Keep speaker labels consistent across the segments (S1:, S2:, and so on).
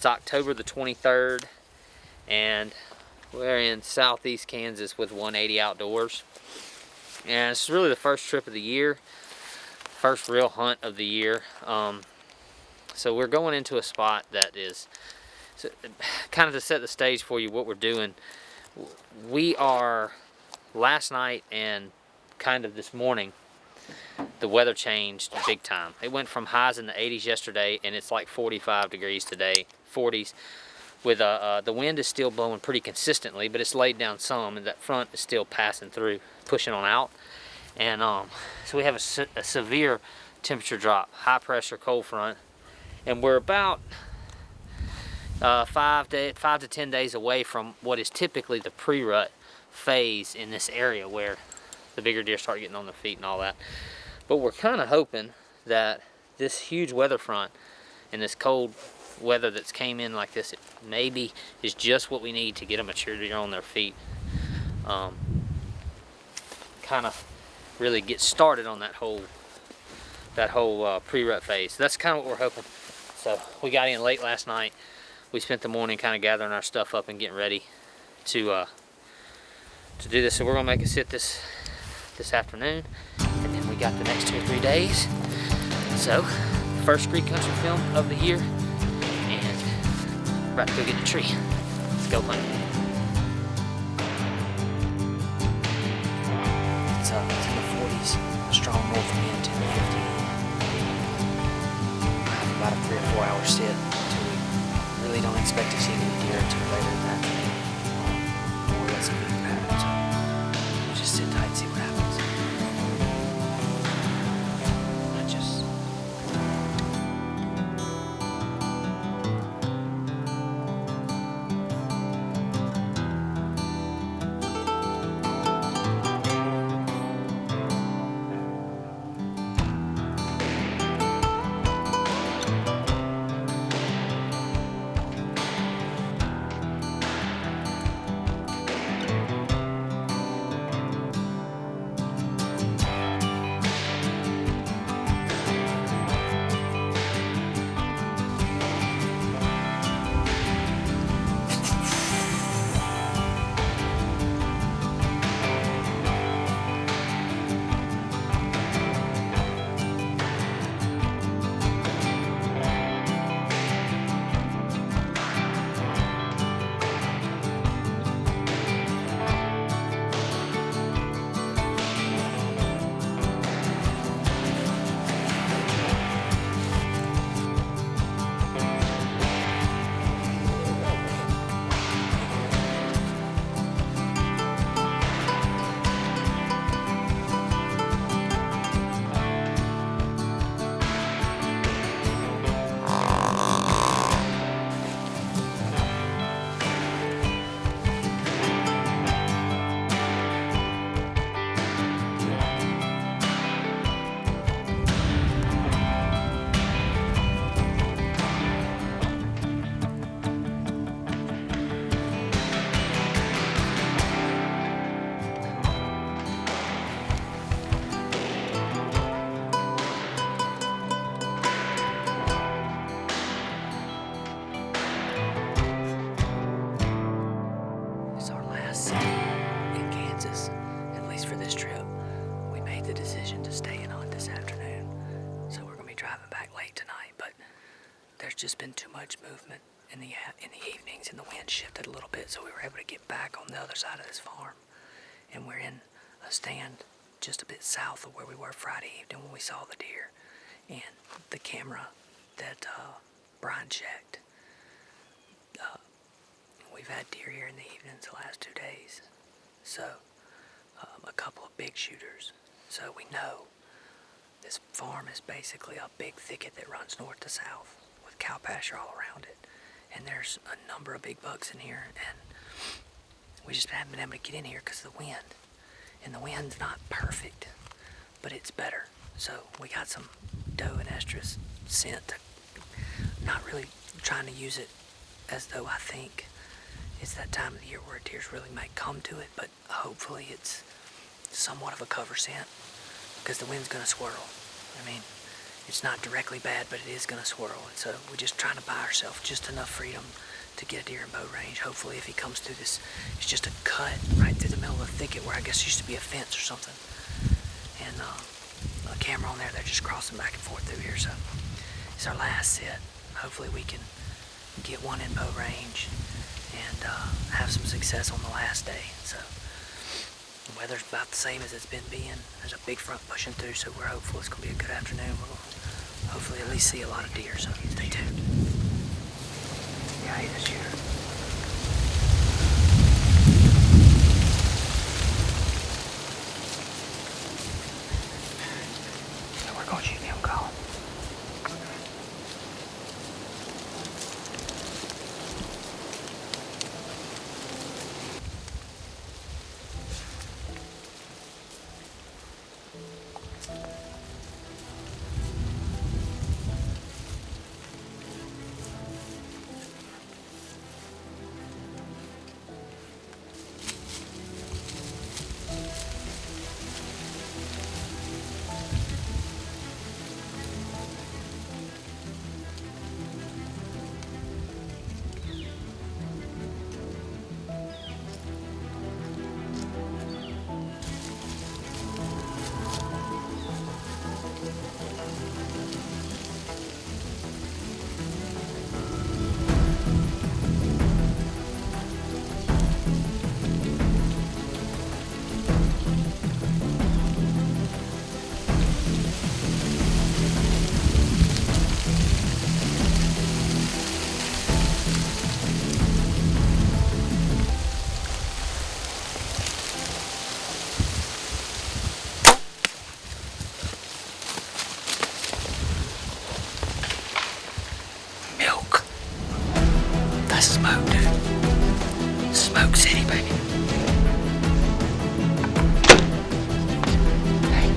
S1: It's October the 23rd, and we're in southeast Kansas with 180 Outdoors. And it's really the first trip of the year, first real hunt of the year. So we're going into a spot that is, so kind of to set the stage for you what we're doing. We are, last night and kind of this morning, the weather changed big time. It went from highs in the 80s yesterday, and it's like 45 degrees today, 40s. With the wind is still blowing pretty consistently, but it's laid down some, and that front is still passing through, pushing on out. And so we have a severe temperature drop, high pressure cold front, and we're about 5 to 10 days away from what is typically the pre-rut phase in this area, where the bigger deer start getting on their feet and all that. But we're kind of hoping that this huge weather front and this cold weather that's came in like this, it maybe is just what we need to get a mature deer on their feet. Kind of really get started on that whole pre-rut phase. So that's kind of what we're hoping. So we got in late last night. We spent the morning kind of gathering our stuff up and getting ready to do this. So we're gonna make a sit this afternoon, and then we got the next 2 or 3 days. So first Creek Country film of the year, and we're about to go get the tree. Let's go hunt. It's in the 40s, a strong north wind, 10 to 15. I have about a 3 or 4 hour sit. We really don't expect to see any deer until later in that day. More or less a big pattern, so we'll just sit tight and see what happens. Just been too much movement in the evenings, and the wind shifted a little bit, so we were able to get back on the other side of this farm, and we're in a stand just a bit south of where we were Friday evening when we saw the deer. And the camera that Brian checked, we've had deer here in the evenings the last 2 days, so a couple of big shooters. So we know this farm is basically a big thicket that runs north to south, cow pasture all around it, and there's a number of big bucks in here, and we just haven't been able to get in here because of the wind, and the wind's not perfect, but it's better. So we got some doe and estrus scent, not really trying to use it as though I think it's that time of the year where deers really might come to it, but hopefully it's somewhat of a cover scent, because the wind's going to swirl. I mean,
S2: It's not directly bad, but it is going to swirl. And so we're just trying to buy ourselves just enough freedom to get a deer in bow range. Hopefully if he comes through this, it's just a cut right through the middle of the thicket where I guess used to be a fence or something. And a camera on there, they're just crossing back and forth through here. So it's our last sit. Hopefully we can get one in bow range and have some success on the last day. So the weather's about the same as it's been being. There's a big front pushing through, so we're hopeful it's going to be a good afternoon. We'll hopefully at least see a lot of deer, so stay tuned. Yeah, he's a shooter. So we're going to shoot him, Colin. Smoke, dude. Smoke City, baby. Hey,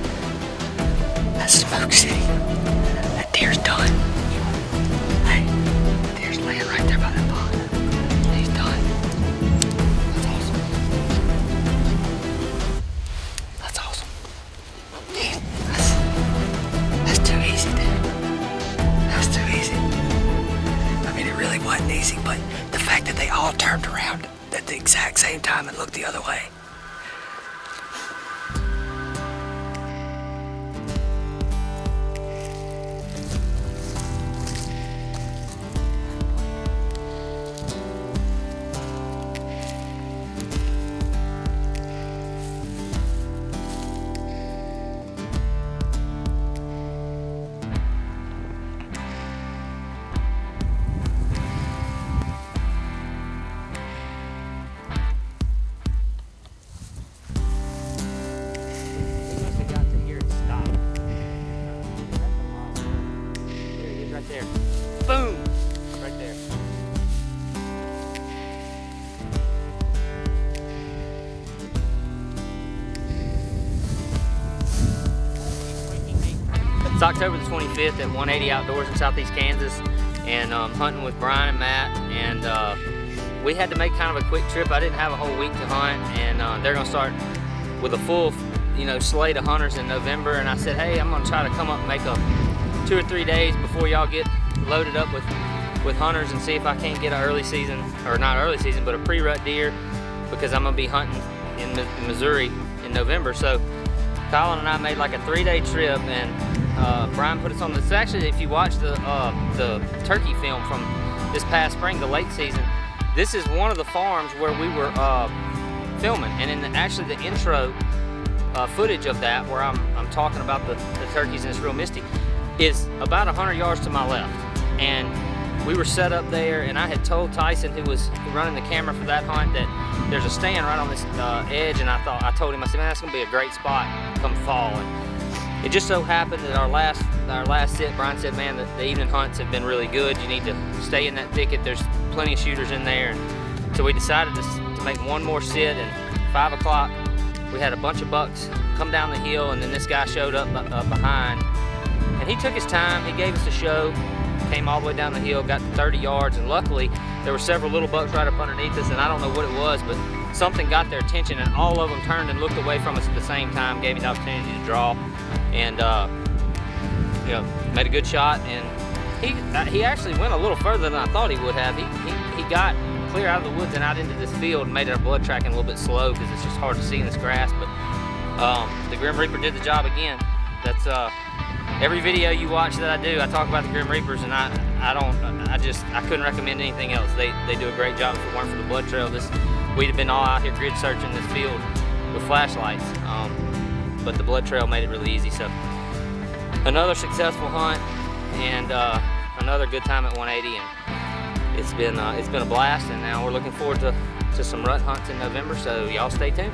S2: that's Smoke City. That deer's done. Hey, deer's laying right there by that pond. He's done. That's awesome. That's awesome. Dude, that's too easy, dude. That's too easy. I mean, it really wasn't easy, but the fact that they all turned around at the exact same time and looked the other way. There. Boom! Right there. It's October the 25th at 180 Outdoors in Southeast Kansas, and hunting with Brian and Matt, and we had to make kind of a quick trip. I didn't have a whole week to hunt, and they're gonna start with a full, slate of hunters in November, and I said, hey, I'm gonna try to come up and make a 2 or 3 days before y'all get loaded up with hunters and see if I can't get an early season, or not early season, but a pre-rut deer, because I'm gonna be hunting in Missouri in November. So Colin and I made like a 3-day trip, and Brian put us on this. Actually, if you watch the turkey film from this past spring, the late season, this is one of the farms where we were filming, and in actually the intro footage of that, where I'm talking about the turkeys and it's real misty, is about 100 yards to my left. And we were set up there, and I had told Tyson, who was running the camera for that hunt, that there's a stand right on this edge, and I told him, I said, man, that's gonna be a great spot come fall. And it just so happened that our last sit, Brian said, man, the evening hunts have been really good. You need to stay in that thicket. There's plenty of shooters in there. And so we decided to make one more sit, and 5 o'clock, we had a bunch of bucks come down the hill, and then this guy showed up behind. And he took his time, he gave us a show, came all the way down the hill, got to 30 yards, and luckily there were several little bucks right up underneath us, and I don't know what it was, but something got their attention, and all of them turned and looked away from us at the same time, gave me the opportunity to draw. And you know, made a good shot, and he actually went a little further than I thought he would have. He got clear out of the woods and out into this field, and made our blood tracking a little bit slow because it's just hard to see in this grass. But the Grim Reaper did the job again. That's every video you watch that I do, I talk about the Grim Reapers, and I couldn't recommend anything else. They do a great job if it weren't for the blood trail. We'd have been all out here grid searching this field with flashlights, but the blood trail made it really easy. So another successful hunt, and another good time at 180, and it's been a blast. And now we're looking forward to some rut hunts in November. So y'all stay tuned.